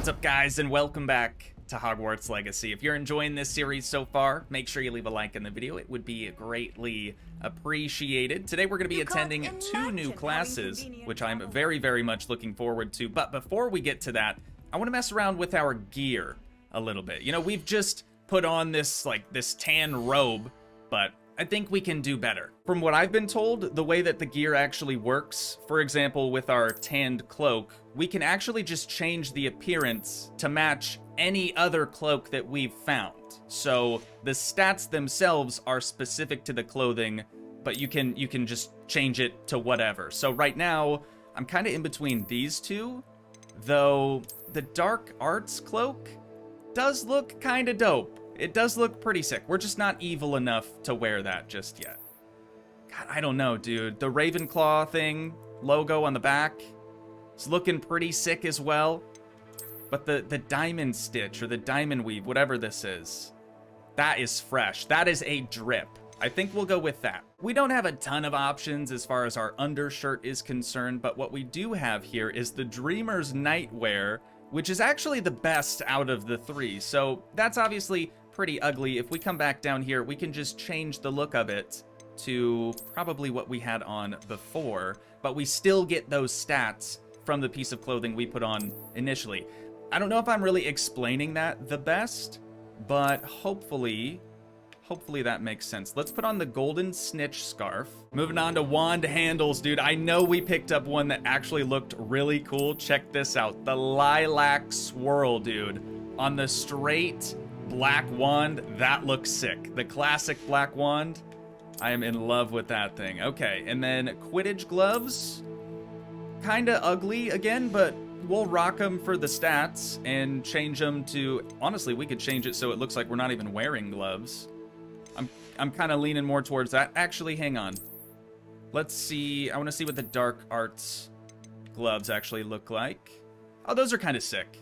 What's up, guys, and welcome back to Hogwarts Legacy. If you're enjoying this series so far, make sure you leave a like in the video. It would be greatly appreciated. Today we're going to be attending 2 new classes, which I'm very, very much looking forward to. But before we get to that, I want to mess around with our gear a little bit. You know, we've just put on this tan robe, but I think we can do better. From what I've been told, the way that the gear actually works, for example, with our tanned cloak, we can actually just change the appearance to match any other cloak that we've found. So the stats themselves are specific to the clothing, but you can just change it to whatever. So right now, I'm kind of in between these two, though the dark arts cloak does look kind of dope. It does look pretty sick. We're just not evil enough to wear that just yet. God, I don't know, dude. The Ravenclaw thing, logo on the back, is looking pretty sick as well. But the diamond stitch or the diamond weave, whatever this is, that is fresh. That is a drip. I think we'll go with that. We don't have a ton of options as far as our undershirt is concerned, but what we do have here is the Dreamer's Nightwear, which is actually the best out of the 3. So that's obviously pretty ugly. If we come back down here, we can just change the look of it to probably what we had on before, but we still get those stats from the piece of clothing we put on initially. I don't know if I'm really explaining that the best, but hopefully that makes sense. Let's put on the golden snitch scarf. Moving on to wand handles, dude. I know we picked up one that actually looked really cool. Check this out. The lilac swirl, dude. On the straight black wand, that looks sick. The classic black wand, I am in love with that thing. Okay, and then Quidditch gloves. Kinda ugly again, but we'll rock them for the stats and change them to... Honestly, we could change it so it looks like we're not even wearing gloves. I'm kind of leaning more towards that. Actually, hang on. Let's see. I want to see what the dark arts gloves actually look like. Oh, those are kind of sick.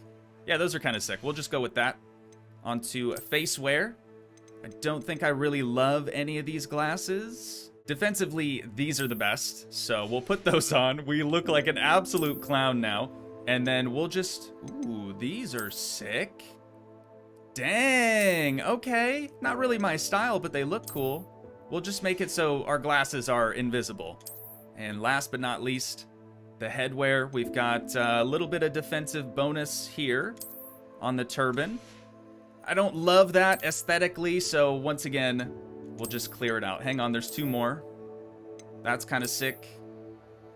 Yeah, those are kind of sick. We'll just go with that. Onto face wear. I don't think I really love any of these glasses. Defensively, these are the best, so we'll put those on. We look like an absolute clown now. And then we'll just... Ooh, these are sick. Dang, okay. Not really my style, but they look cool. We'll just make it so our glasses are invisible. And last but not least, the headwear. We've got a little bit of defensive bonus here on the turban. I don't love that aesthetically, so once again, we'll just clear it out. Hang on, there's 2 more. That's kind of sick.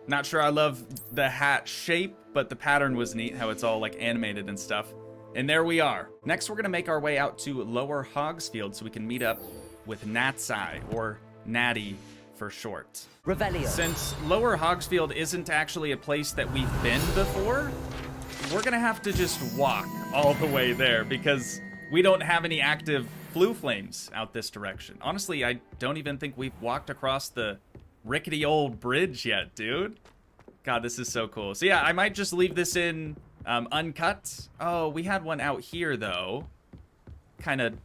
Not sure I love the hat shape, but the pattern was neat, how it's all like animated and stuff. And there we are. Next, we're gonna make our way out to Lower Hogsfield so we can meet up with Natty, or Natty for short. Revelio. Since Lower Hogsfield isn't actually a place that we've been before, we're gonna have to just walk all the way there because we don't have any active blue flames out this direction. Honestly, I don't even think we've walked across the rickety old bridge yet, dude. God, this is so cool. So yeah, I might just leave this in uncut. Oh, we had one out here though. Kind of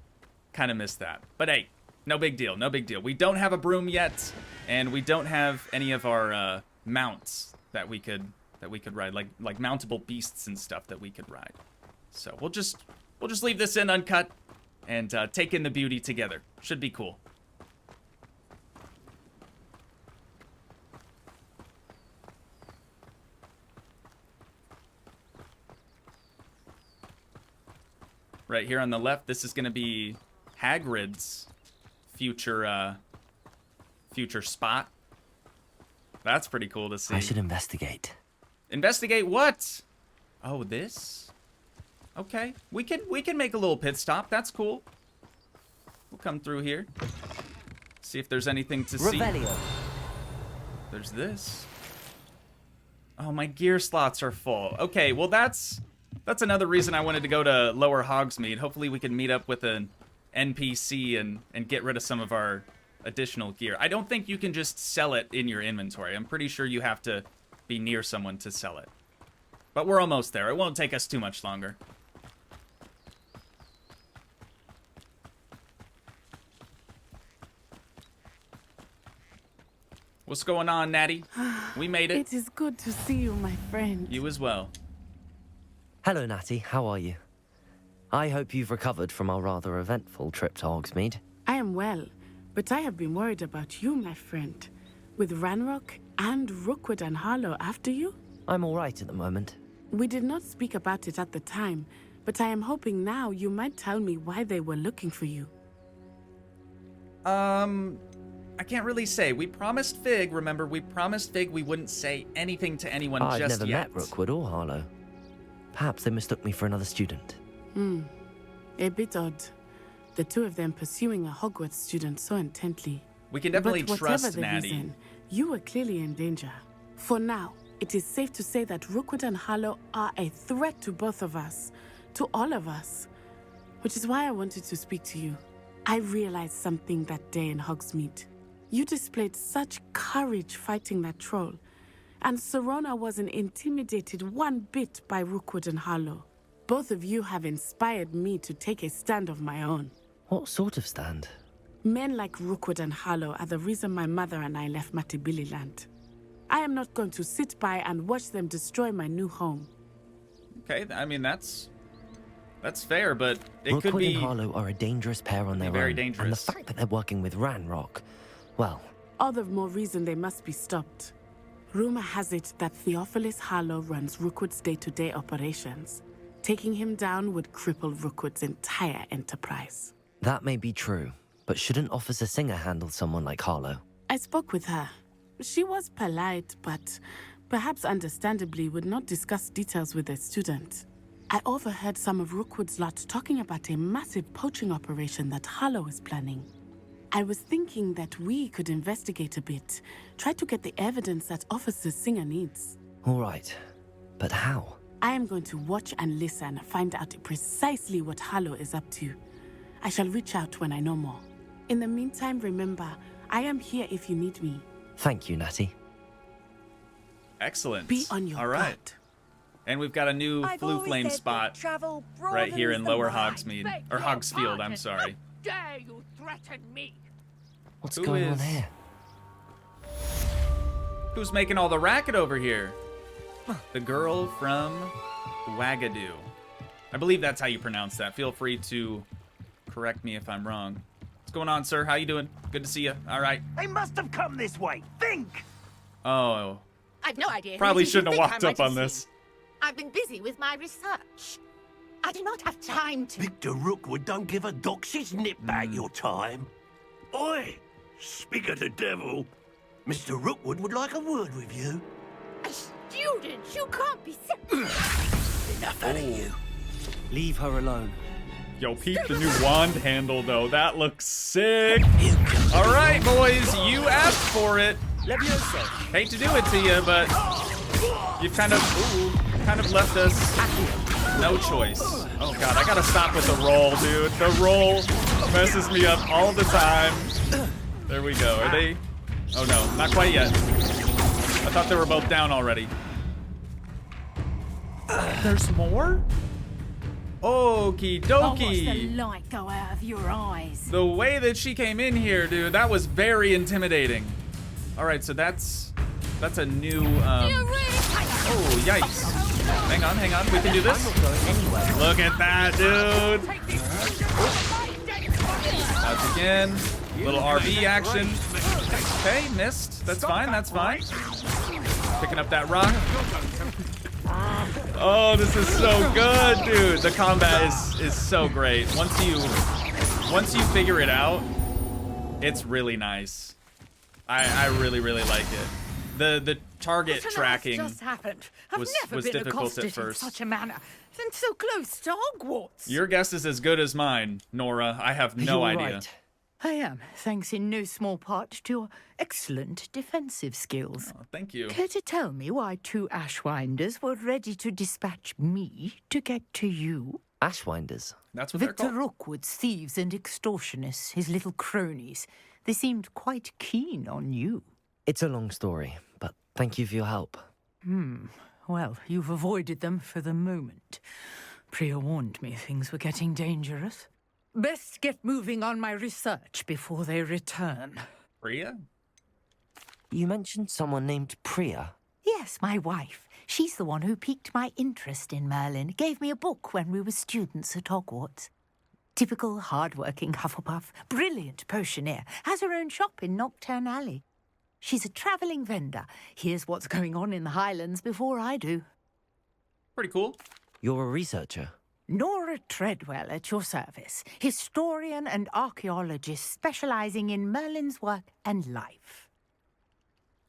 missed that. But hey, no big deal, no big deal. We don't have a broom yet, and we don't have any of our mounts that we could ride, like mountable beasts and stuff that we could ride. So we'll just leave this in uncut and take in the beauty together. Should be cool. Right here on the left, this is going to be Hagrid's future spot. That's pretty cool to see. I should investigate. Investigate what? Oh, this? Okay, we can make a little pit stop. That's cool. We'll come through here. See if there's anything to see. Revelio. There's this. Oh, my gear slots are full. Okay, well that's another reason I wanted to go to Lower Hogsmeade. Hopefully we can meet up with an NPC and get rid of some of our additional gear. I don't think you can just sell it in your inventory. I'm pretty sure you have to be near someone to sell it. But we're almost there. It won't take us too much longer. What's going on, Natty? We made it. It is good to see you, my friend. You as well. Hello, Natty. How are you? I hope you've recovered from our rather eventful trip to Hogsmeade. I am well, but I have been worried about you, my friend. With Ranrock and Rookwood and Harlow after you? I'm all right at the moment. We did not speak about it at the time, but I am hoping now you might tell me why they were looking for you. I can't really say. We promised Fig, remember, we promised Fig we wouldn't say anything to anyone just yet. I've never met Rookwood or Harlow. Perhaps they mistook me for another student. A bit odd. The two of them pursuing a Hogwarts student so intently. We can definitely but trust whatever the Natty. reason, you were clearly in danger. For now, it is safe to say that Rookwood and Harlow are a threat to both of us. To all of us. Which is why I wanted to speak to you. I realized something that day in Hogsmeade. You displayed such courage fighting that troll. And Serona wasn't intimidated one bit by Rookwood and Harlow. Both of you have inspired me to take a stand of my own. What sort of stand? Men like Rookwood and Harlow are the reason my mother and I left Matabeleland. I am not going to sit by and watch them destroy my new home. Okay, I mean, that's fair, but it Rookwood could be... and Harlow are a dangerous pair on their own. Very dangerous. And the fact that they're working with Ranrock, well... All the more reason they must be stopped. Rumor has it that Theophilus Harlow runs Rookwood's day-to-day operations. Taking him down would cripple Rookwood's entire enterprise. That may be true, but shouldn't Officer Singer handle someone like Harlow? I spoke with her. She was polite, but perhaps understandably would not discuss details with a student. I overheard some of Rookwood's lot talking about a massive poaching operation that Harlow is planning. I was thinking that we could investigate a bit, try to get the evidence that Officer Singer needs. All right, but how? I am going to watch and listen, find out precisely what Harlow is up to. I shall reach out when I know more. In the meantime, remember, I am here if you need me. Thank you, Natty. Excellent. Be on your All right. guard. And we've got a new Blue Flame spot right here in Lower Hogsmeade. Or Hogsfield, I'm sorry. Dare you threaten me? What's Who going on is- here? Who's making all the racket over here? The girl from Wagadoo. I believe that's how you pronounce that. Feel free to correct me if I'm wrong. What's going on, sir? How you doing? Good to see you. All right. They must have come this way. Think! Oh, I've no idea. who probably it is you shouldn't have think walked I up might on have this. seen. I've been busy with my research. I do not have time to... Victor Rookwood don't give a doxy's nip back your time. Oi! Speak of the devil. Mr. Rookwood would like a word with you. A student? You can't be... Enough out of you. Leave her alone. Yo, peep the new wand handle, though. That looks sick. All right, boys. You asked for it. Hate to do it to you, but you've kind of left us no choice. Oh, God. I got to stop with the roll, dude. The roll messes me up all the time. There we go. Are they... Oh, no. Not quite yet. I thought they were both down already. There's more? Okie dokie. light go out of your eyes? The way that she came in here, dude, that was very intimidating. All right, so that's a new, oh, yikes. Hang on, we can do this. Look at that, dude. That's again. Little RB action. Okay, missed. That's fine. Picking up that rock. Oh, this is so good, dude. The combat is so great. Once you figure it out, it's really nice. I really like it. The target tracking just happened. I've was never been difficult accosted at first. in such a manner, and so close to Hogwarts. Your guess is as good as mine, Nora. I have no You're idea. right. I am, thanks in no small part to your excellent defensive skills. Oh, thank you. Care to tell me why two Ashwinders were ready to dispatch me to get to you? Ashwinders. That's what they're Victor called. Rookwood's thieves and extortionists, his little cronies. They seemed quite keen on you. It's a long story, but thank you for your help. Well, you've avoided them for the moment. Priya warned me things were getting dangerous. Best get moving on my research before they return. Priya? You mentioned someone named Priya. Yes, my wife. She's the one who piqued my interest in Merlin, gave me a book when we were students at Hogwarts. Typical hard-working Hufflepuff, brilliant potioneer, has her own shop in Knockturn Alley. She's a travelling vendor. Hears what's going on in the Highlands before I do. Pretty cool. You're a researcher. Nora Treadwell at your service, historian and archaeologist specialising in Merlin's work and life.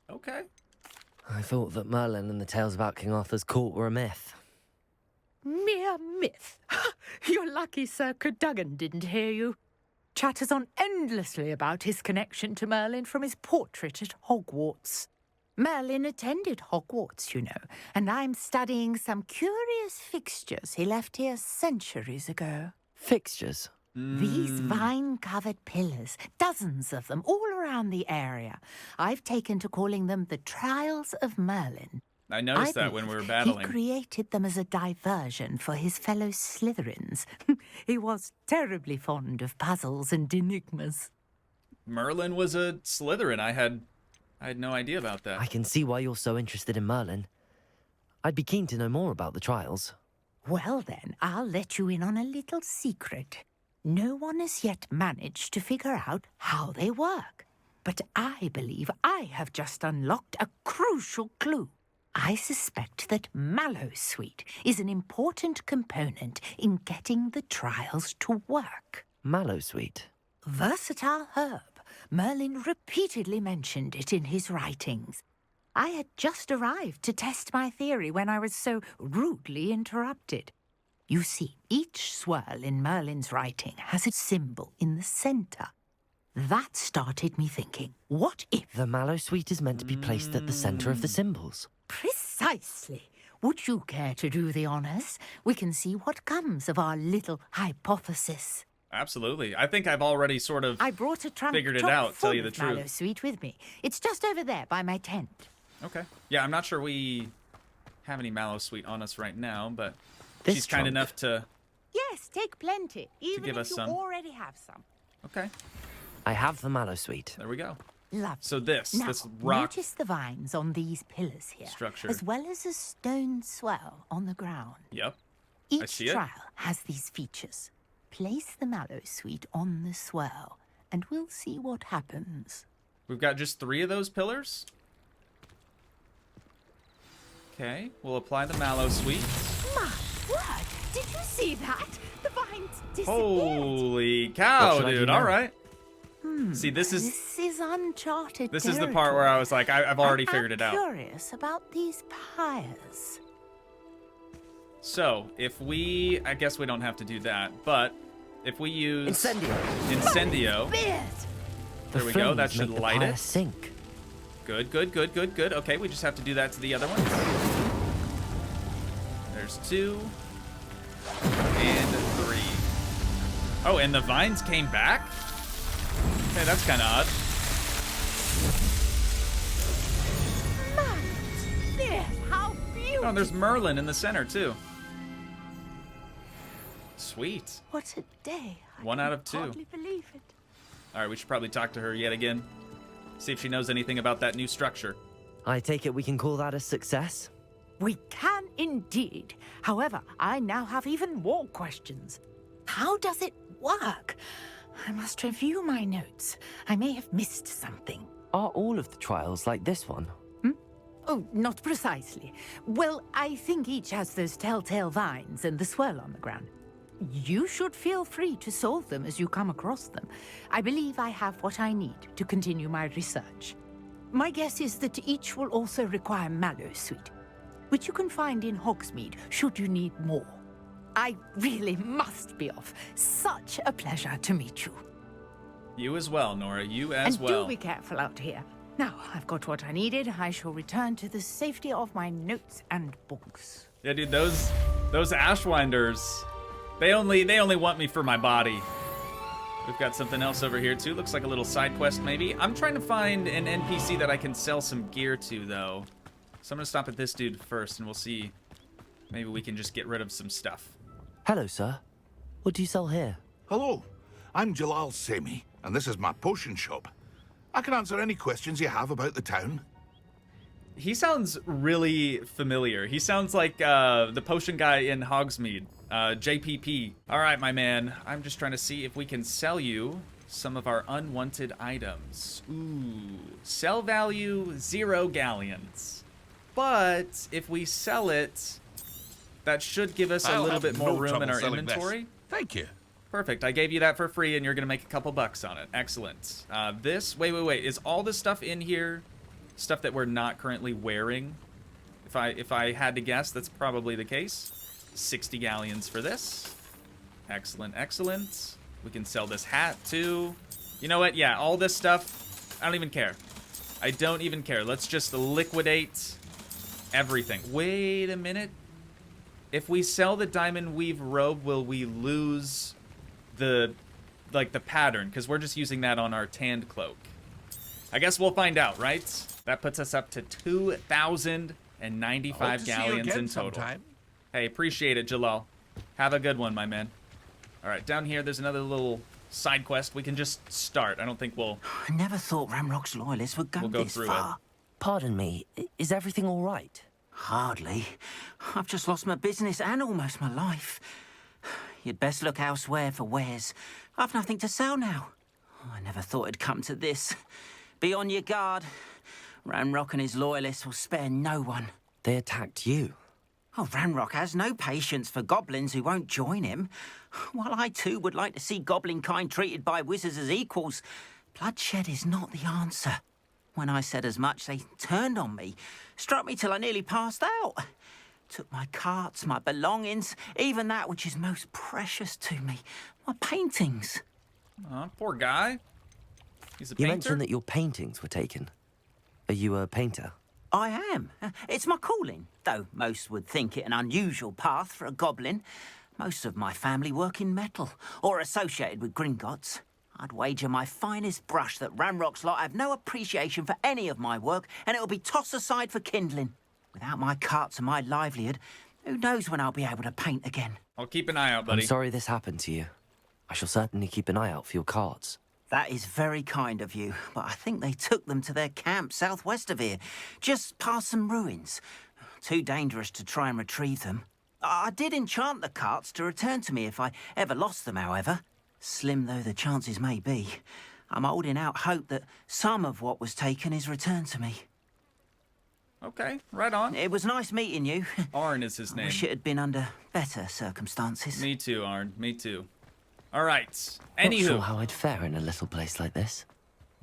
Okay. I thought that Merlin and the tales about King Arthur's court were a myth. Mere myth. You're lucky Sir Cadogan didn't hear you. Chatters on endlessly about his connection to Merlin from his portrait at Hogwarts. Merlin attended Hogwarts, you know, and I'm studying some curious fixtures he left here centuries ago. Fixtures? These vine-covered pillars, dozens of them, all around the area. I've taken to calling them the Trials of Merlin. I noticed that when we were battling. He created them as a diversion for his fellow Slytherins. He was terribly fond of puzzles and enigmas. Merlin was a Slytherin. I had no idea about that. I can see why you're so interested in Merlin. I'd be keen to know more about the trials. Well then, I'll let you in on a little secret. No one has yet managed to figure out how they work. But I believe I have just unlocked a crucial clue. I suspect that Mallowsweet is an important component in getting the trials to work. Mallowsweet? Versatile herb. Merlin repeatedly mentioned it in his writings. I had just arrived to test my theory when I was so rudely interrupted. You see, each swirl in Merlin's writing has a symbol in the centre. That started me thinking, what if... The Mallowsweet is meant to be placed at the centre of the symbols. Precisely. Would you care to do the honours? We can see what comes of our little hypothesis. Absolutely. I think I've already sort of I brought a trunk figured it chock out, tell full you the of truth. Mallowsweet with me. It's just over there by my tent. Okay. Yeah, I'm not sure we have any Mallowsweet on us right now, but This she's kind trunk. enough to... Yes, take plenty, even give if us you some. already have some. Okay, I have the Mallowsweet. there we go. Lovely. So this Now, rock notice the vines on these pillars here, structure. as well as a stone swell on the ground. Yep. Each see it. trial has these features. Place the Mallowsweet on the swell, and we'll see what happens. We've got just 3 of those pillars. Okay, we'll apply the Mallowsweet. My word! Did you see that? The vines disappeared. Holy What cow, should I do dude. now? All right. See, this is uncharted the part where I was like, I've already figured it out. I'm curious about these pyres. So, if we... I guess we don't have to do that, but if we use... Incendio. Incendio. The There we go, that flames should make the light pyre it. sink. Good, good, good, good, good. Okay, we just have to do that to the other ones. There's 2. And 3. Oh, and the vines came back? Okay, that's kind of odd. How beautiful! Oh, there's Merlin in the center, too. Sweet. What a day. 1 out of 2. Hardly believe it. All right, we should probably talk to her yet again. See if she knows anything about that new structure. I take it we can call that a success? We can indeed. However, I now have even more questions. How does it work? I must review my notes. I may have missed something. Are all of the trials like this one? Oh, not precisely. Well, I think each has those telltale vines and the swirl on the ground. You should feel free to solve them as you come across them. I believe I have what I need to continue my research. My guess is that each will also require Mallowsweet, which you can find in Hogsmeade should you need more. I really must be off. Such a pleasure to meet you. You as well, Nora. You as And well. do be careful out here. Now, I've got what I needed. I shall return to the safety of my notes and books. Yeah, dude, those Ashwinders, they only want me for my body. We've got something else over here too. Looks like a little side quest maybe. I'm trying to find an NPC that I can sell some gear to though. So I'm gonna stop at this dude first and we'll see. Maybe we can just get rid of some stuff. Hello, sir. What do you sell here? Hello, I'm Jalal Semi, and this is my potion shop. I can answer any questions you have about the town. He sounds really familiar. He sounds like the potion guy in Hogsmeade, JPP. All right, my man. I'm just trying to see if we can sell you some of our unwanted items. Ooh, sell value 0 galleons. But if we sell it, that should give us a little bit more room in our inventory. Thank you. Perfect. I gave you that for free, and you're gonna make a couple bucks on it. Excellent. This. Wait. Is all the stuff in here stuff that we're not currently wearing? If I had to guess, that's probably the case. 60 galleons for this. Excellent. Excellent. We can sell this hat too. You know what? Yeah, all this stuff. I don't even care. I don't even care. Let's just liquidate everything. Wait a minute. If we sell the diamond weave robe, will we lose the pattern? Because we're just using that on our tanned cloak. I guess we'll find out, right? That puts us up to 2,095 galleons in total. Sometime. Hey, appreciate it, Jalal. Have a good one, my man. All right, down here, there's another little side quest. We can just start. I don't think we'll... I never thought Ramrock's loyalists would go this far. Pardon me, is everything all right? Hardly. I've just lost my business and almost my life. You'd best look elsewhere for wares. I've nothing to sell now. I never thought it'd come to this. Be on your guard. Ranrock and his loyalists will spare no one. They attacked you. Oh, Ranrock has no patience for goblins who won't join him. While I too would like to see goblin kind treated by wizards as equals, bloodshed is not the answer. When I said as much, they turned on me, struck me till I nearly passed out. Took my carts, my belongings, even that which is most precious to me, my paintings. Aw, poor guy. He's a You painter? mentioned that your paintings were taken. Are you a painter? I am. It's my calling, though most would think it an unusual path for a goblin. Most of my family work in metal, or associated with Gringotts. I'd wager my finest brush that Ranrock's lot have no appreciation for any of my work, and it'll be tossed aside for kindling. Without my carts and my livelihood, who knows when I'll be able to paint again. I'll keep an eye out, buddy. I'm sorry this happened to you. I shall certainly keep an eye out for your cards. That is very kind of you, but I think they took them to their camp southwest of here, just past some ruins. Too dangerous to try and retrieve them. I did enchant the carts to return to me if I ever lost them, however. Slim though the chances may be, I'm holding out hope that some of what was taken is returned to me. Okay, right on. It was nice meeting you. Arn is his I name. wish it had been under better circumstances. Me too, Arn. Me too. All right. Not Anywho, sure how I'd fare in a little place like this.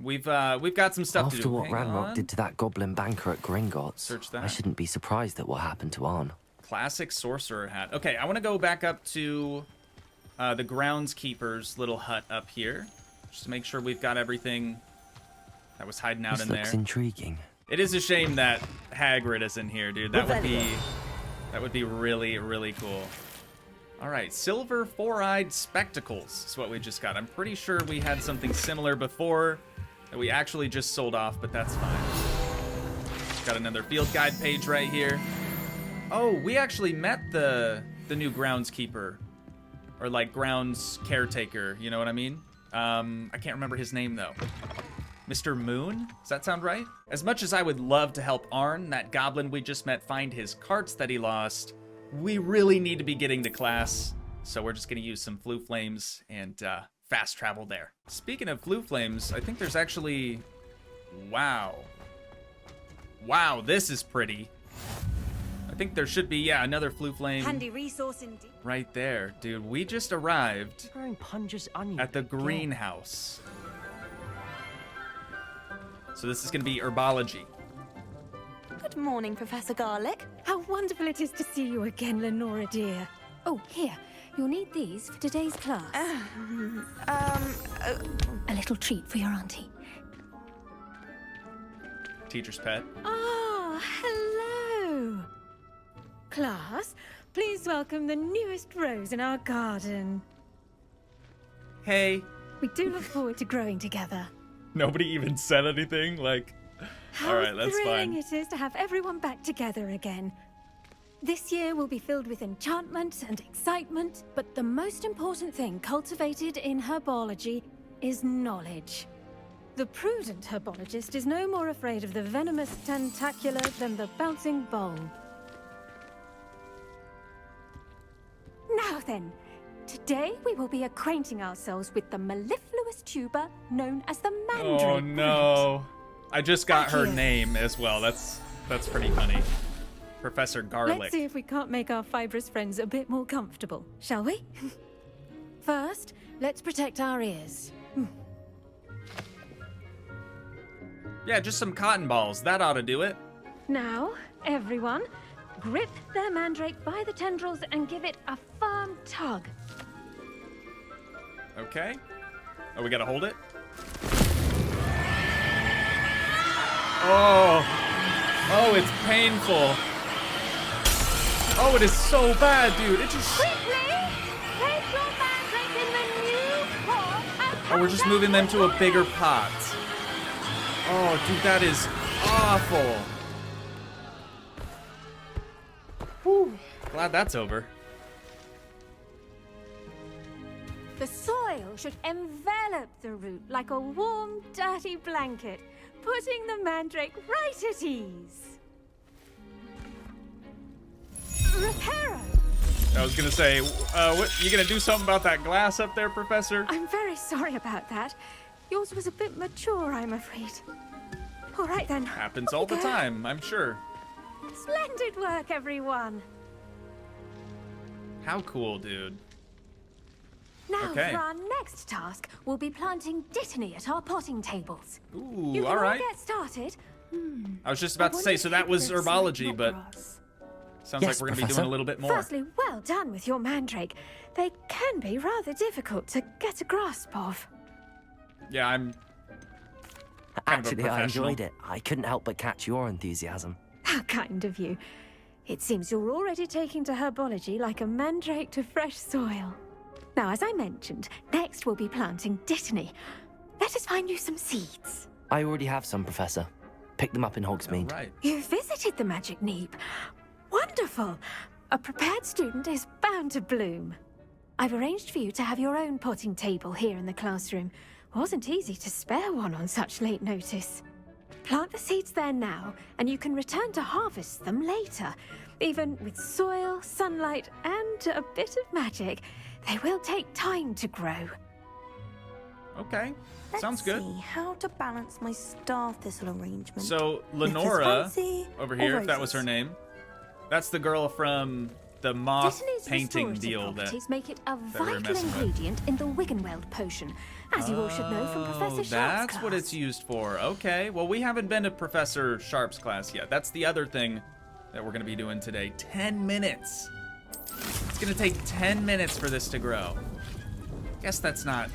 we've got some stuff to After do. what Hang Ranrock on. did to that goblin banker at Gringotts, Search that. I shouldn't be surprised at what happened to Arn. Classic sorcerer hat. Okay, I want to go back up to the groundskeeper's little hut up here, just to make sure we've got everything that was hiding out This in looks there. intriguing. It is a shame that Hagrid isn't here, dude. That would be really, really cool. All right, silver four-eyed spectacles is what we just got. I'm pretty sure we had something similar before that we actually just sold off, but that's fine. Got another field guide page right here. Oh, we actually met the new groundskeeper, or like grounds caretaker. You know what I mean? I can't remember his name though. Mr. Moon? Does that sound right? As much as I would love to help Arn, that goblin we just met, find his carts that he lost, we really need to be getting to class. So we're just gonna use some flue flames and fast travel there. Speaking of flue flames, I think there's actually... Wow. Wow, this is pretty. I think there should be, yeah, another flue flame Handy resource indeed. right there. Dude, we just arrived Growing Punja's onion. at the greenhouse. So this is going to be Herbology. Good morning, Professor Garlic. How wonderful it is to see you again, Lenora dear. Oh, here. You'll need these for today's class. A little treat for your auntie. Teacher's pet. Ah, hello. Class, please welcome the newest rose in our garden. Hey. We do look forward to growing together. Nobody even said anything, like... How All right, that's thrilling fine. it is to have everyone back together again. This year will be filled with enchantment and excitement, but the most important thing cultivated in herbology is knowledge. The prudent herbologist is no more afraid of the venomous tentacular than the bouncing bulb. Now then, today we will be acquainting ourselves with the mellifluous tuber known as the mandrake. Oh no. I just got her name as well. That's pretty funny. Professor Garlic. Let's see if we can't make our fibrous friends a bit more comfortable, shall we? First, let's protect our ears. Yeah, just some cotton balls. That ought to do it. Now, everyone, grip their mandrake by the tendrils and give it a firm tug. Okay. Oh, we gotta hold it? Oh. Oh, it's painful. Oh, it is so bad, dude. It just... Quickly! Place your mandrake in the new pot and Oh, we're just moving them to a bigger pot. Oh, dude, that is awful. Whew. Glad that's over. The soil should envelop the root like a warm, dirty blanket, putting the mandrake right at ease. Reparo! I was gonna say, what, you gonna do something about that glass up there, Professor? I'm very sorry about that. Yours was a bit mature, I'm afraid. All right then. Happens all the time, I'm sure. Splendid work, everyone. How cool, dude. Now Okay. for our next task, we'll be planting dittany at our potting tables. Ooh, You can all right. get started. I was just about to say, so that was herbology, but sounds like Yes, we're gonna be Professor. doing a little bit more. Firstly, well done with your mandrake. They can be rather difficult to get a grasp of. Yeah, I'm kind of a Actually, I professional. enjoyed it. I couldn't help but catch your enthusiasm. How kind of you. It seems you're already taking to herbology like a mandrake to fresh soil. Now, as I mentioned, next we'll be planting dittany. Let us find you some seeds. I already have some, Professor. Pick them up in Hogsmeade. Right. You visited the Magic Neep. Wonderful. A prepared student is bound to bloom. I've arranged for you to have your own potting table here in the classroom. Wasn't easy to spare one on such late notice. Plant the seeds there now, and you can return to harvest them later. Even with soil, sunlight, and a bit of magic, they will take time to grow. Okay, sounds Let's good. see how to balance my star thistle arrangement. So Lettuce Lenora fancy over or here, if that was roses? her name, that's the girl from the moth Dittany's painting restorative deal that. properties make it a we were vital messing with. ingredient in the Wiggenweld potion, as you all should know from Professor Sharp's That's class. what it's used for. Okay, well, we haven't been to Professor Sharp's class yet. That's the other thing that we're going to be doing today. 10 minutes. It's going to take 10 minutes for this to grow. Guess that's not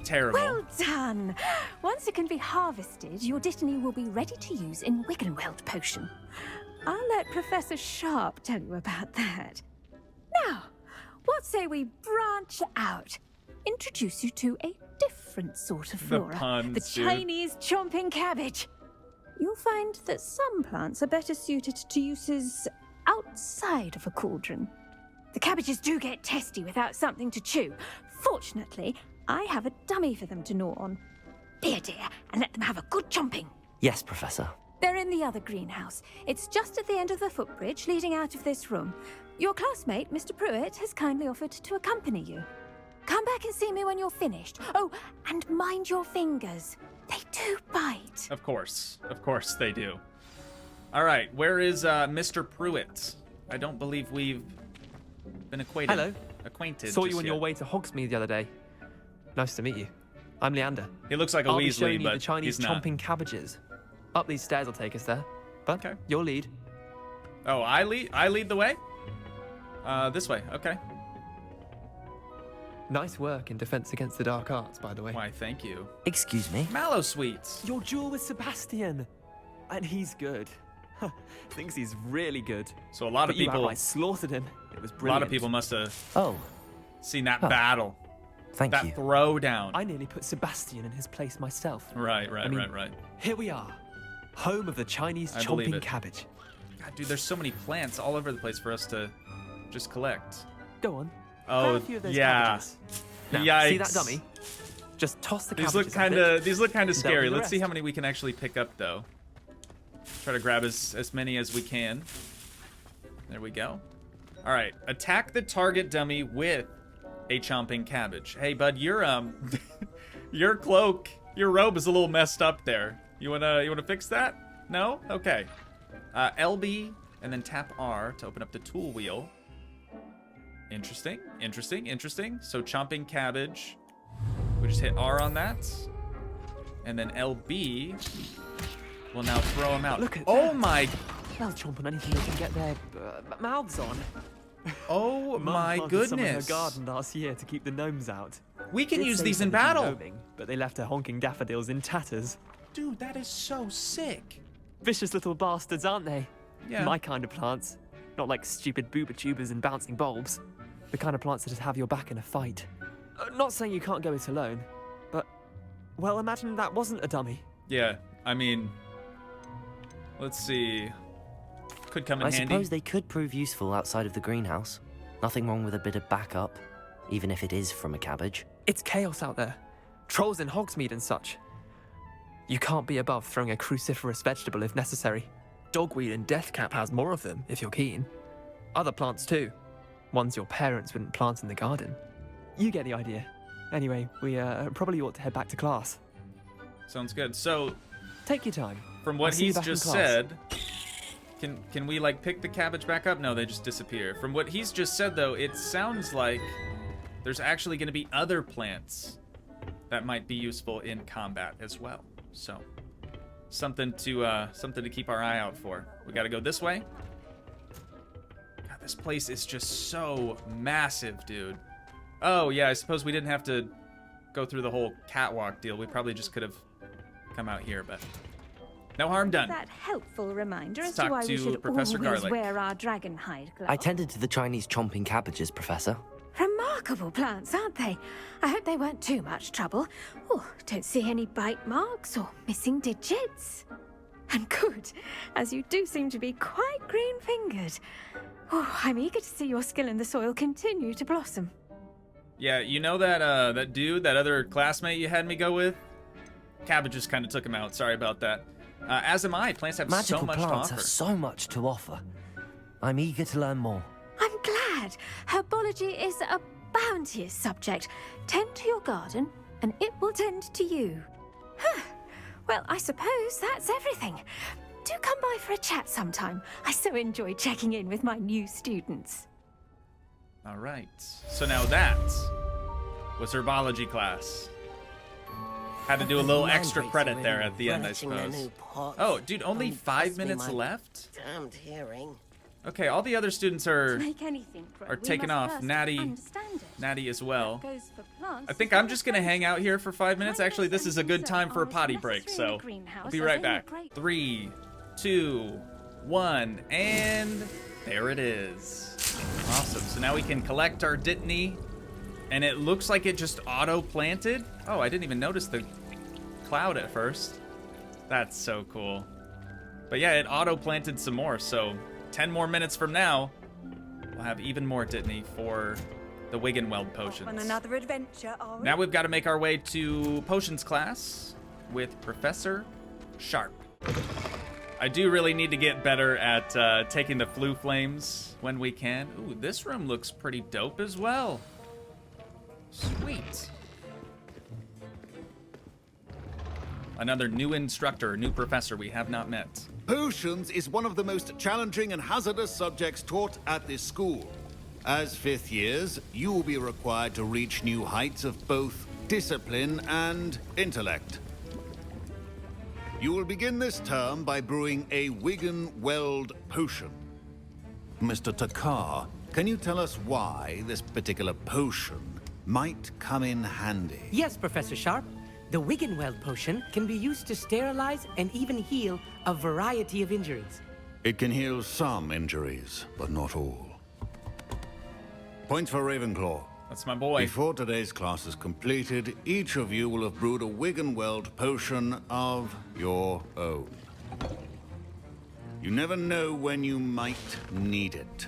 terrible. Well done! Once it can be harvested, your dittany will be ready to use in Wiggenweld potion. I'll let Professor Sharp tell you about that. Now, what say we branch out? Introduce you to a different sort of flora. puns, the dude. Chinese chomping cabbage. You'll find that some plants are better suited to uses outside of a cauldron. The cabbages do get testy without something to chew. Fortunately, I have a dummy for them to gnaw on. Be a dear and let them have a good chomping. Yes, Professor. They're in the other greenhouse. It's just at the end of the footbridge leading out of this room. Your classmate, Mr. Pruitt, has kindly offered to accompany you. Come back and see me when you're finished. Oh, and mind your fingers. They do bite. Of course they do. All right, where is Mr. Pruitt? I don't believe we've been acquainted. Hello. Acquainted. Saw you just on your yet. way to Hogsmeade the other day. Nice to meet you. I'm Leander. He looks like a I'll be showing Weasley, you the but Chinese he's not. chomping cabbages. Up these stairs will take us there. But Okay. your lead. Oh, I lead the way? This way. Okay. Nice work in defense against the dark arts, by the way. Why, thank you. Excuse me? Mallow sweets. Your duel with Sebastian. And he's good. Thinks he's really good. So a lot But of you people outright slaughtered him. It was a brilliant. lot of people must have Oh, seen that Oh. battle. thank That you. throwdown. I nearly put Sebastian in his place myself. Right. I mean, Right. Here we are. Home of the Chinese I believe chomping it. cabbage. God, dude, there's so many plants all over the place for us to just collect. Go on. Oh, Grab a few of those yeah. cabbages. Now, Yikes. see that dummy? Just toss the These cabbages look kind of That'll scary. be the Let's see rest. how many we can actually pick up, though. Try to grab as many as we can. There we go. All right, attack the target dummy with a chomping cabbage. Hey, bud, your your cloak, your robe is a little messed up there. You wanna fix that? No? Okay. LB and then tap R to open up the tool wheel. Interesting, interesting, interesting. So chomping cabbage. We just hit R on that, and then LB will now throw him out. Look at oh that. my! They'll chomp on anything they can get their mouths on. Oh Mum my planted some in her goodness! garden last year to keep the gnomes out. We can Did use save these in some of the battle. gnoming, but they left her honking daffodils in tatters. Dude, that is so sick. Vicious little bastards, aren't they? Yeah. My kind of plants. Not like stupid booba tubers and bouncing bulbs. The kind of plants that just have your back in a fight. Not saying you can't go it alone, but, well, imagine that wasn't a dummy. Yeah, I mean, let's see. Could come in I handy. suppose they could prove useful outside of the greenhouse. Nothing wrong with a bit of backup, even if it is from a cabbage. It's chaos out there. Trolls in Hogsmeade and such. You can't be above throwing a cruciferous vegetable if necessary. Dogweed and deathcap has more of them, if you're keen. Other plants too. Ones your parents wouldn't plant in the garden. You get the idea. Anyway, we probably ought to head back to class. Sounds good. So, Take your time. from what I'll see you he's back in just class. said, can we like pick the cabbage back up? No, they just disappear. From what he's just said, though, it sounds like there's actually going to be other plants that might be useful in combat as well. So, something to keep our eye out for. We got to go this way. God, this place is just so massive, dude. Oh yeah, I suppose we didn't have to go through the whole catwalk deal. We probably just could have come out here, but no harm done. That helpful reminder Let's as to talk why we to should Professor always Garlic. wear our dragon hide gloves. I tended to the Chinese chomping cabbages, Professor. Remarkable plants, aren't they? I hope they weren't too much trouble. Oh, don't see any bite marks or missing digits. And good, as you do seem to be quite green-fingered. Oh, I'm eager to see your skill in the soil continue to blossom. Yeah, you know that that dude, that other classmate you had me go with? Cabbages kind of took him out. Sorry about that. As am I. Plants have Magical so much plants to have offer. so much to offer. I'm eager to learn more. I'm glad. Herbology is a bounteous subject. Tend to your garden, and it will tend to you. Huh. Well, I suppose that's everything. Do come by for a chat sometime. I so enjoy checking in with my new students. All right. So now that was Herbology class. Had to do a little extra credit there at the end, I suppose. Oh, dude, only 5 minutes left? Damned hearing. Okay, all the other students are Make anything grow, are we taking must off. first Natty understand it. Natty as well. That goes for plants I think as I'm well just as gonna hang plants. out here for 5 minutes. Actually, this is a good Kindness and time for a concern potty are as break, necessary in so the greenhouse I'll be as right in the back. great- 3, 2, 1, and there it is. Awesome. So now we can collect our Dittany, and it looks like it just auto-planted. Oh, I didn't even notice the cloud at first. That's so cool. But yeah, it auto-planted some more, so 10 more minutes from now, we'll have even more Dittany for the Wiggenweld potions. On another adventure, are we? Now we've got to make our way to potions class with Professor Sharp. I do really need to get better at taking the flu flames when we can. Ooh, this room looks pretty dope as well. Sweet. Another new instructor, new professor we have not met. Potions is one of the most challenging and hazardous subjects taught at this school. As fifth years, you will be required to reach new heights of both discipline and intellect. You will begin this term by brewing a Wiggenweld potion. Mr. Takar, can you tell us why this particular potion might come in handy? Yes, Professor Sharp. The Wiggenweld potion can be used to sterilize and even heal a variety of injuries. It can heal some injuries, but not all. Points for Ravenclaw. That's my boy. Before today's class is completed, each of you will have brewed a Wiggenweld potion of your own. You never know when you might need it.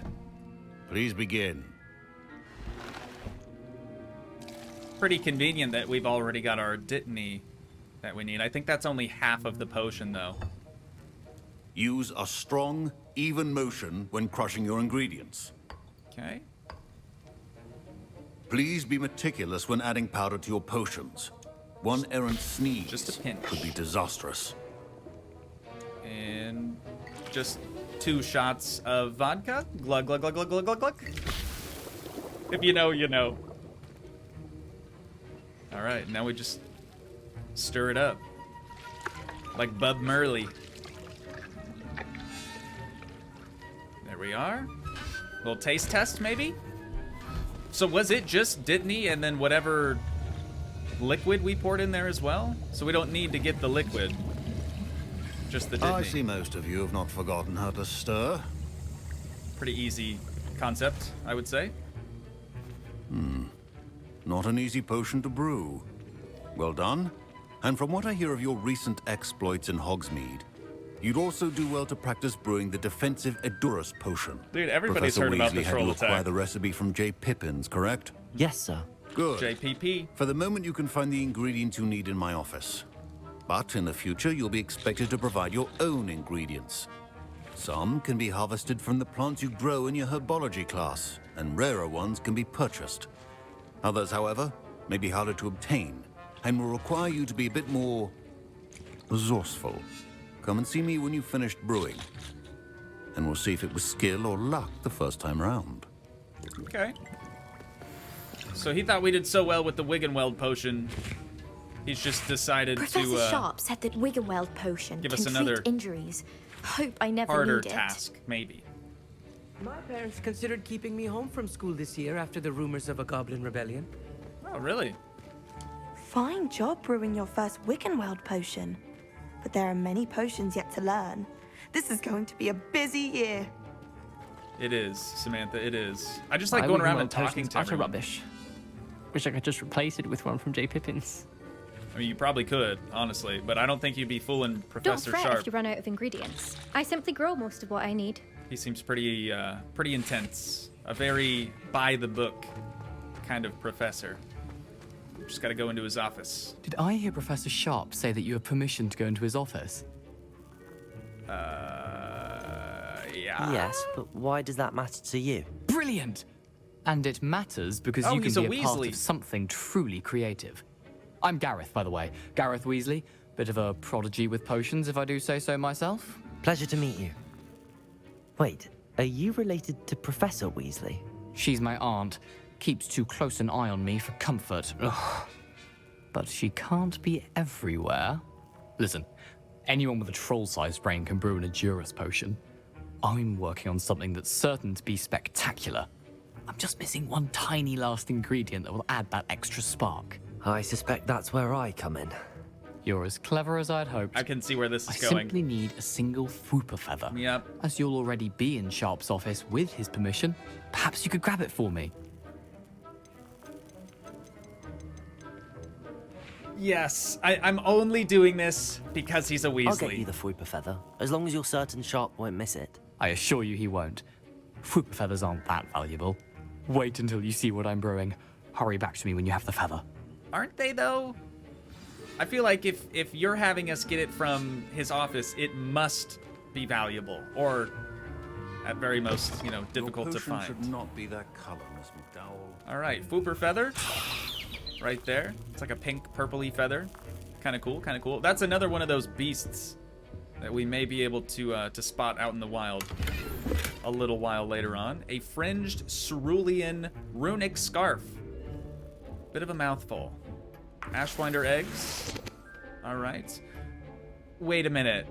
Please begin. pretty convenient that we've already got our Dittany that we need. I think that's only half of the potion, though. Use a strong, even motion when crushing your ingredients. Okay. Please be meticulous when adding powder to your potions. One errant sneeze Just a pinch. could be disastrous. And just 2 shots of vodka. Glug, glug, glug, glug, glug, glug, glug. If you know, you know. All right, now we just stir it up. Like Bub Merlin. There we are. Little taste test, maybe? So was it just Dittany and then whatever liquid we poured in there as well? So we don't need to get the liquid. Just the Dittany. I see most of you have not forgotten how to stir. Pretty easy concept, I would say. Not an easy potion to brew. Well done. And from what I hear of your recent exploits in Hogsmeade, you'd also do well to practice brewing the defensive Edurus potion. Dude, everybody's Professor heard about Weasley the had troll you acquire attack. the recipe from J. Pippin's, correct? Yes, sir. Good. JPP. For the moment, you can find the ingredients you need in my office. But in the future, you'll be expected to provide your own ingredients. Some can be harvested from the plants you grow in your Herbology class, and rarer ones can be purchased. Others, however, may be harder to obtain, and will require you to be a bit more resourceful. Come and see me when you've finished brewing, and we'll see if it was skill or luck the first time round. Okay. So he thought we did so well with the Wiggenweld potion. He's just decided Professor to Sharp said that Wiggenweld potion give can us another treat injuries. Hope I never harder need it. task, maybe. My parents considered keeping me home from school this year after the rumors of a goblin rebellion. Oh, really? Fine job brewing your first Wiggenweld potion. But there are many potions yet to learn. This is going to be a busy year. It is, Samantha, it is. I just like My going around Wiggenweld and talking potion's to utter everyone. rubbish. Wish I could just replace it with one from J. Pippin's. I mean, you probably could, honestly, but I don't think you'd be fooling Don't Professor fret Sharp. if you run out of ingredients. I simply grow most of what I need. He seems pretty intense. A very by-the-book kind of professor. Just gotta go into his office. Did I hear Professor Sharp say that you have permission to go into his office? Yeah. Yes, but why does that matter to you? Brilliant! And it matters because Oh, you can he's a be a part Weasley. of something truly creative. I'm Gareth, by the way. Gareth Weasley. Bit of a prodigy with potions, if I do say so myself. Pleasure to meet you. Wait, are you related to Professor Weasley? She's my aunt. Keeps too close an eye on me for comfort. Ugh. But she can't be everywhere. Listen, anyone with a troll-sized brain can brew an Edurus potion. I'm working on something that's certain to be spectacular. I'm just missing one tiny last ingredient that will add that extra spark. I suspect that's where I come in. You're as clever as I'd hoped. I can see where this is I going. simply need a single Fwooper feather. Yep. As you'll already be in Sharp's office with his permission, perhaps you could grab it for me. Yes, I'm only doing this because he's a I'll Weasley. get you the Fwooper feather, as long as you're certain Sharp won't miss it. I assure you he won't. Fwooper feathers aren't that valuable. Wait until you see what I'm brewing. Hurry back to me when you have the feather. Aren't they, though? I feel like if you're having us get it from his office, it must be valuable, or at very most, difficult to find. Your potion should not be that color, Miss McDowell. All right, Fwooper feather, right there. It's like a pink, purpley feather. Kind of cool, kind of cool. That's another one of those beasts that we may be able to spot out in the wild a little while later on. A fringed cerulean runic scarf. Bit of a mouthful. Ashwinder eggs. All right. Wait a minute.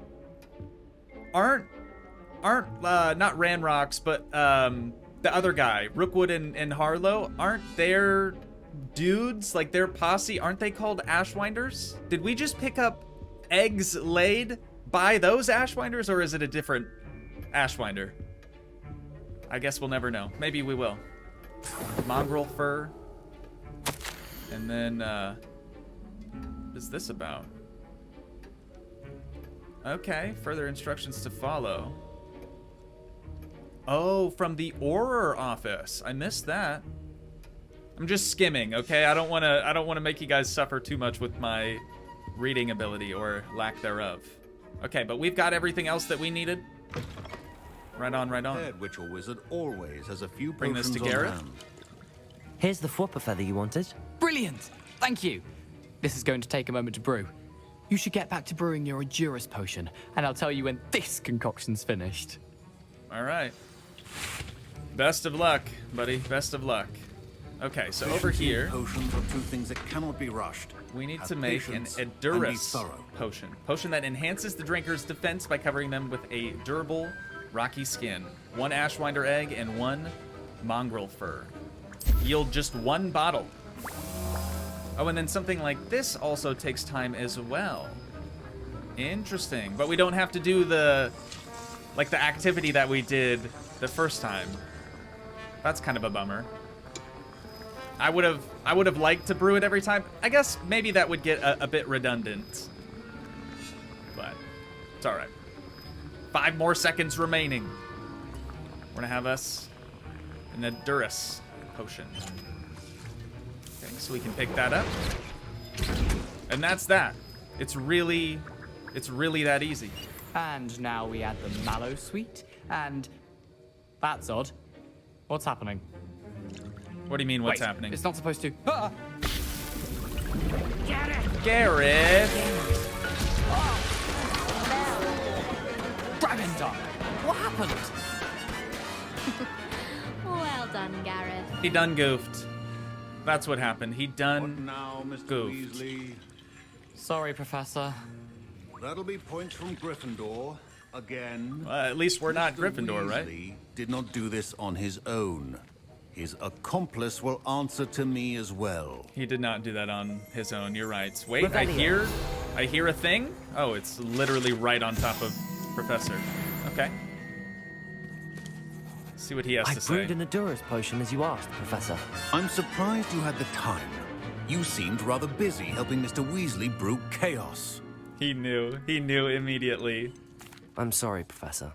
Aren't not Ranrocks, but the other guy, Rookwood and Harlow, aren't their dudes, like their posse, aren't they called Ashwinders? Did we just pick up eggs laid by those Ashwinders, or is it a different Ashwinder? I guess we'll never know. Maybe we will. Mongrel fur. And then, what is this about? Okay, further instructions to follow. Oh, from the Auror office. I missed that. I'm just skimming, okay? I don't want to make you guys suffer too much with my reading ability or lack thereof. Okay, but we've got everything else that we needed. Right on, right on. Head witch or wizard always has a few Bring this potions to on Gareth. hand. Here's the flopper feather you wanted. Brilliant! Thank you. This is going to take a moment to brew. You should get back to brewing your Endurus potion, and I'll tell you when this concoction's finished. All right. Best of luck, buddy. Best of luck. Okay, so over here, Potions are two things that cannot be rushed. we need Have to make an patience and be Endurus thorough. potion. Potion that enhances the drinker's defense by covering them with a durable, rocky skin. 1 Ashwinder egg and 1 mongrel fur. Yield just 1 bottle. Oh, and then something like this also takes time as well. Interesting. But we don't have to do the activity that we did the first time. That's kind of a bummer. I would have liked to brew it every time. I guess maybe that would get a bit redundant. But it's all right. 5 more seconds remaining. We're gonna have us an Endurus potion. Okay, so we can pick that up. And that's that. It's really that easy. And now we add the mallow sweet, and that's odd. What's happening? What do you mean, what's Wait, happening? It's not supposed to. Ah! Gareth! Dragon Dog! What happened? Well done, Gareth. He done goofed. That's what happened. He What done now, Mr. goofed. Weasley? Sorry, Professor. That'll be points from Gryffindor again. At least we're not Mr. Gryffindor, right? Weasley did not do this on his own. His accomplice will answer to me as well. He did not do that on his own. You're right. Wait, Revelio. I hear a thing? Oh, it's literally right on top of Professor. Okay. See what he has I to say. brewed an Endurus potion as you asked, Professor. I'm surprised you had the time. You seemed rather busy helping Mr. Weasley brew chaos. He knew. He knew immediately. I'm sorry, Professor.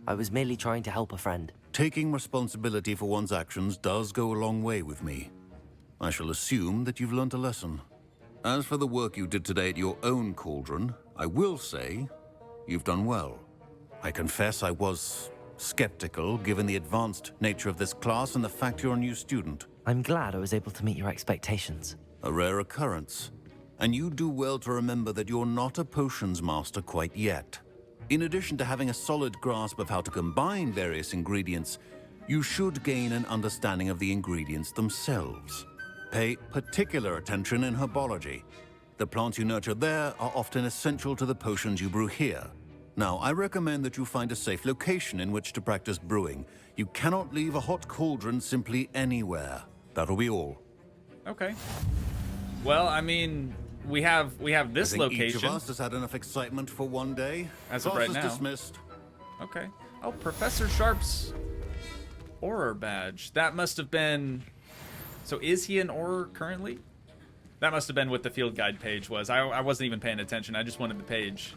I was merely trying to help a friend. Taking responsibility for one's actions does go a long way with me. I shall assume that you've learnt a lesson. As for the work you did today at your own cauldron, I will say you've done well. I confess I was skeptical given the advanced nature of this class and the fact you're a new student. I'm glad I was able to meet your expectations. A rare occurrence. And you do well to remember that you're not a potions master quite yet. In addition to having a solid grasp of how to combine various ingredients, you should gain an understanding of the ingredients themselves. Pay particular attention in herbology. The plants you nurture there are often essential to the potions you brew here. Now, I recommend that you find a safe location in which to practice brewing. You cannot leave a hot cauldron simply anywhere. That'll be all. Okay. Well, I mean, we have this I think location. each of us has had enough excitement for one day. As of Class right is now. dismissed. Okay. Oh, Professor Sharp's Auror badge. That must have been... So is he an Auror currently? That must have been what the field guide page was. I wasn't even paying attention. I just wanted the page.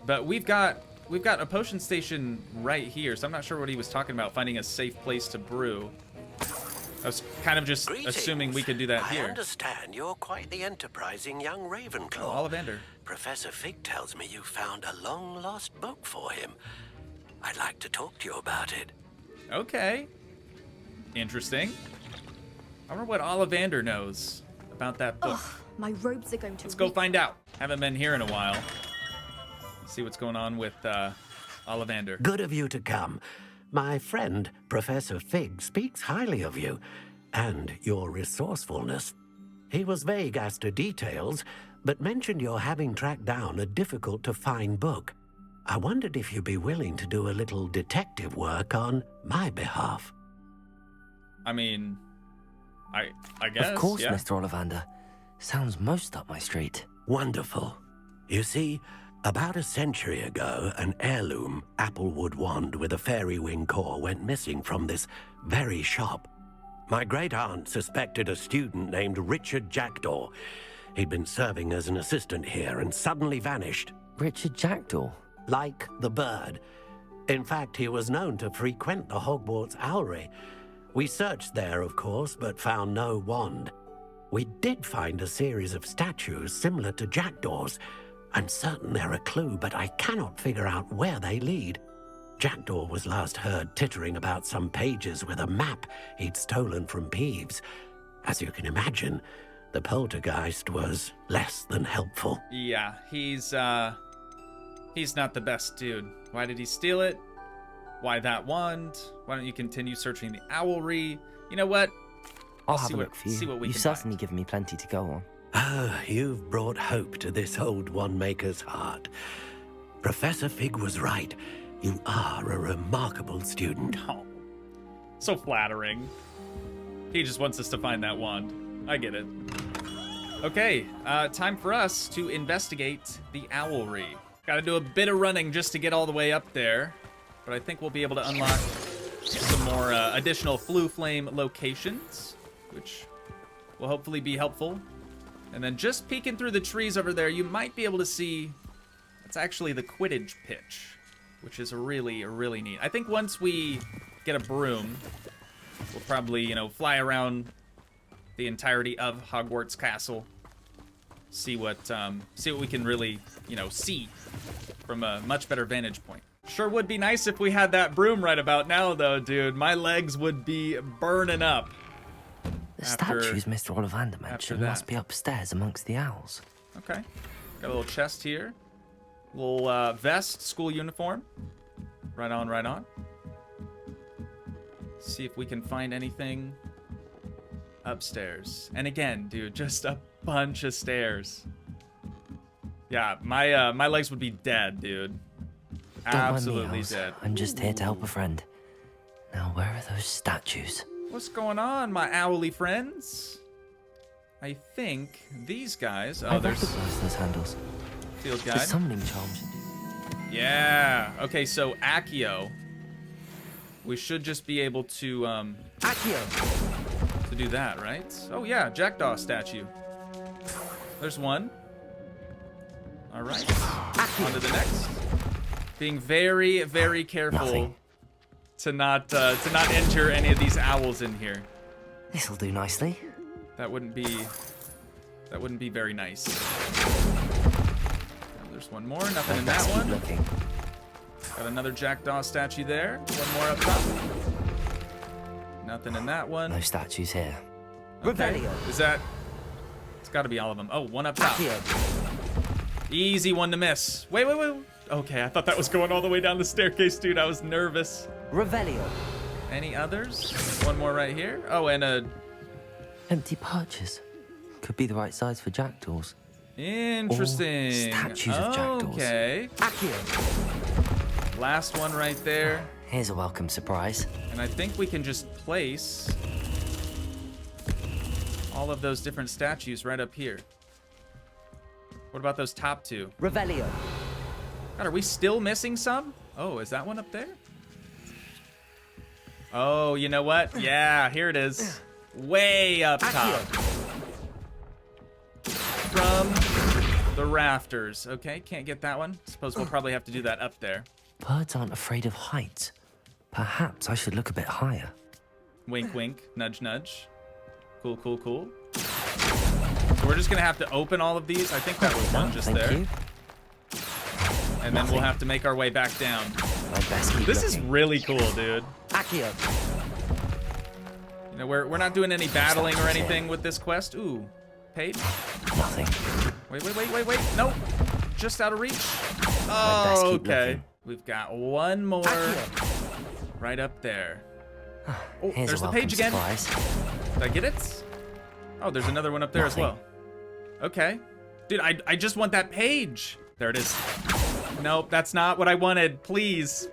But we've got a potion station right here, so I'm not sure what he was talking about, finding a safe place to brew. I was kind of just assuming we could do that here. I understand you're quite the enterprising young Ravenclaw. Oh, Ollivander. Professor Fig tells me you found a long-lost book for him. I'd like to talk to you about it. Okay. Interesting. I wonder what Ollivander knows about that book. Ugh, my robes are going to Let's go find out. Haven't been here in a while. See what's going on with Ollivander. Good of you to come. My friend, Professor Fig, speaks highly of you and your resourcefulness. He was vague as to details, but mentioned your having tracked down a difficult-to-find book. I wondered if you'd be willing to do a little detective work on my behalf. I mean, I guess, Of course, yeah. Mr. Ollivander. Sounds most up my street. Wonderful. You see, about a century ago, an heirloom applewood wand with a fairy wing core went missing from this very shop. My great-aunt suspected a student named Richard Jackdaw. He'd been serving as an assistant here and suddenly vanished. Richard Jackdaw? Like the bird. In fact, he was known to frequent the Hogwarts Owlry. We searched there, of course, but found no wand. We did find a series of statues similar to Jackdaw's. I'm certain they're a clue, but I cannot figure out where they lead. Jackdaw was last heard tittering about some pages with a map he'd stolen from Peeves. As you can imagine, the poltergeist was less than helpful. Yeah, he's not the best dude. Why did he steal it? Why that wand? Why don't you continue searching the owlry? You know what? I'll have a look for you. See what we You've can certainly given me plenty to go on. Ah, you've brought hope to this old one-maker's heart. Professor Fig was right. You are a remarkable student. Oh, so flattering. He just wants us to find that wand. I get it. Okay, time for us to investigate the owlry. Gotta do a bit of running just to get all the way up there, but I think we'll be able to unlock some more additional Flue Flame locations, which will hopefully be helpful. And then just peeking through the trees over there, you might be able to see it's actually the Quidditch pitch, which is really neat. I think once we get a broom, we'll probably, you know, fly around the entirety of Hogwarts Castle, see what we can really, you know, see from a much better vantage point. Sure would be nice if we had that broom right about now, though, dude. My legs would be burning up. The statues Mr. Ollivander mentioned must be upstairs amongst the owls. Okay. Got a little chest here. Little vest, school uniform. Right on, right on. See if we can find anything upstairs. And again, dude, just a bunch of stairs. Yeah, my legs would be dead, dude. Absolutely dead. I'm just here to help a friend. Now, where are those statues? What's going on, my owly friends? I think these guys... Oh, there's those handles. Field guide. The summoning charms. Yeah. Okay, so Accio. We should just be able to Accio. to do that, right? Oh yeah, Jackdaw statue. There's one. All right. On to the next. Being very careful. Nothing. To not enter any of these owls in here. This'll do nicely. That wouldn't be very nice. There's one more. Nothing in that one. Looking. Got another Jackdaw statue there. One more up top. Nothing in that one. No statues here. Okay. Is that? It's got to be all of them. Oh, one up top. Easy one to miss. Wait. Okay, I thought that was going all the way down the staircase, dude. I was nervous. Revelio. Any others? One more right here. Oh, and a... Empty perches. Could be the right size for jackdaws. Interesting. Or statues of jackdaws. Okay. Accio. Last one right there. Here's a welcome surprise. And I think we can just place all of those different statues right up here. What about those top two? Revelio. God, are we still missing some? Oh, is that one up there? Oh, you know what? Yeah, here it is. Way up top. From the rafters. Okay, can't get that one. Suppose we'll probably have to do that up there. Birds aren't afraid of heights. Perhaps I should look a bit higher. Wink, wink. Nudge, nudge. Cool. So we're just going to have to open all of these. I think that was one just there. You. And then we'll have to make our way back down. This is really cool, dude. Accio. You know, we're not doing any battling or anything with this quest. Ooh, page. Nothing. Wait. Nope. Just out of reach. Oh, okay. We've got one more right up there. Oh, there's the page again. Did I get it? Oh, there's another one up there as well. Okay. Dude, I just want that page. There it is. Nope, that's not what I wanted. Please.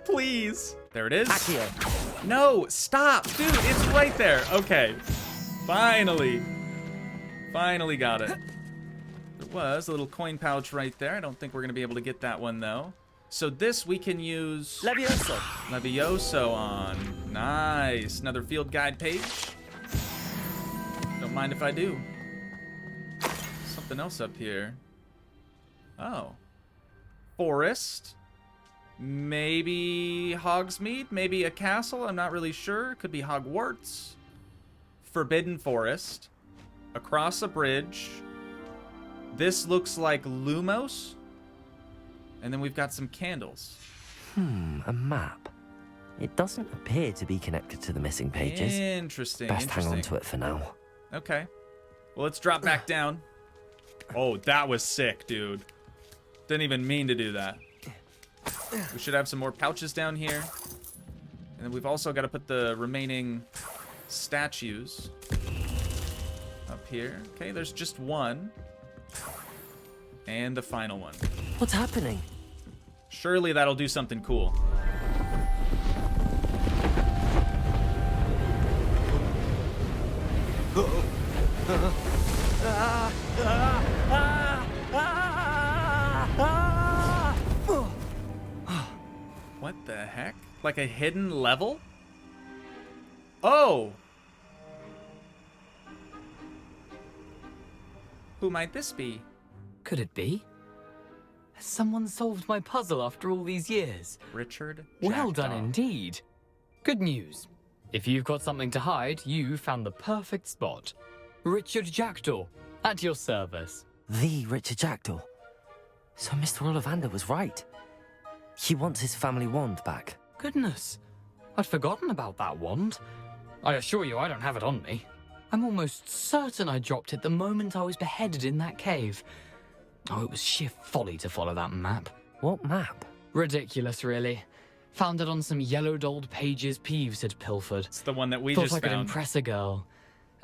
There it is. Accio. No, stop. Dude, it's right there. Okay. Finally got it. There was a little coin pouch right there. I don't think we're going to be able to get that one, though. So this we can use Levioso on. Nice. Another field guide page. Don't mind if I do. Something else up here. Oh. Forest. Maybe Hogsmeade, maybe a castle, I'm not really sure. Could be Hogwarts. Forbidden Forest. Across a bridge. This looks like Lumos. And then we've got some candles. A map. It doesn't appear to be connected to the missing pages. Interesting. Best hang on to it for now. Okay. Well, let's drop back down. Oh, that was sick, dude. Didn't even mean to do that. We should have some more pouches down here. And then we've also got to put the remaining statues up here. Okay, there's just one. And the final one. What's happening? Surely that'll do something cool. What the heck? Like a hidden level? Oh! Who might this be? Could it be? Has someone solved my puzzle after all these years? Richard Well Jackdaw. done indeed. Good news. If you've got something to hide, you found the perfect spot. Richard Jackdaw, at your service. The Richard Jackdaw. So Mr. Ollivander was right. He wants his family wand back. Goodness, I'd forgotten about that wand. I assure you I don't have it on me. I'm almost certain I dropped it the moment I was beheaded in that cave. Oh, it was sheer folly to follow that map. What map? Ridiculous, really. Found it on some yellowed old pages Peeves had pilfered. It's the one that we Thought just I could found. impress a girl.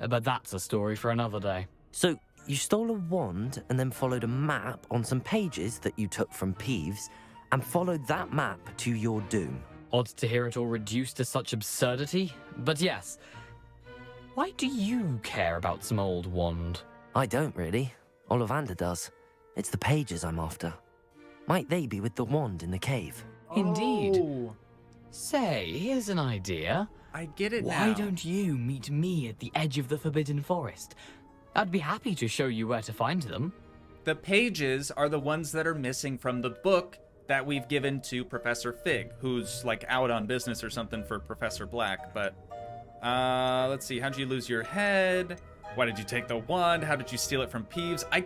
But that's a story for another day. So you stole a wand and then followed a map on some pages that you took from Peeves and followed that map to your doom. Odd to hear it all reduced to such absurdity, but yes. Why do you care about some old wand? I don't really. Ollivander does. It's the pages I'm after. Might they be with the wand in the cave? Indeed. Oh, Say, here's an idea. I get it Why now. don't you meet me at the edge of the Forbidden Forest? I'd be happy to show you where to find them. The pages are the ones that are missing from the book that we've given to Professor Fig, who's like out on business or something for Professor Black. But let's see. How did you lose your head? Why did you take the wand? How did you steal it from Peeves? I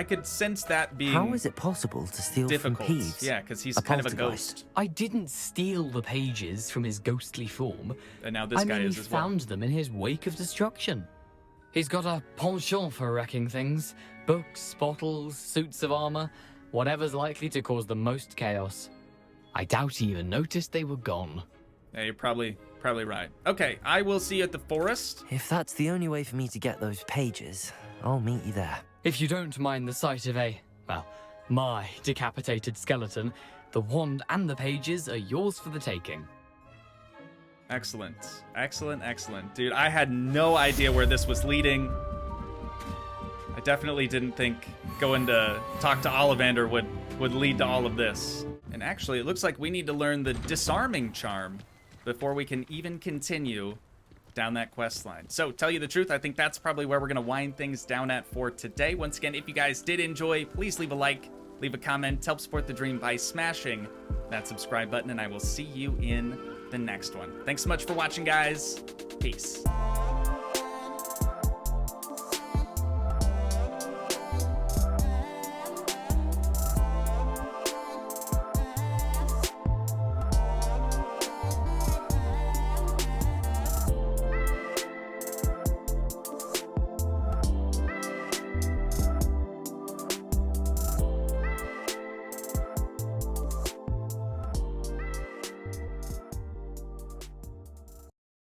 could sense that being How is it possible to steal difficult. from Peeves? Yeah, because he's A kind of a poltergeist. ghost. I didn't steal the pages from his ghostly form. And now this I guy merely is as well. found them in his wake of destruction. He's got a penchant for wrecking things. Books, bottles, suits of armor, whatever's likely to cause the most chaos. I doubt he even noticed they were gone. Yeah, you're probably right. Okay, I will see you at the forest. If that's the only way for me to get those pages, I'll meet you there. If you don't mind the sight of my decapitated skeleton, the wand and the pages are yours for the taking. Excellent. Excellent, excellent. Dude, I had no idea where this was leading. I definitely didn't think going to talk to Ollivander would lead to all of this. And actually, it looks like we need to learn the disarming charm before we can even continue down that quest line. So, tell you the truth, I think that's probably where we're going to wind things down at for today. Once again, if you guys did enjoy, please leave a like, leave a comment, help support the dream by smashing that subscribe button, and I will see you in the next one. Thanks so much for watching, guys. Peace.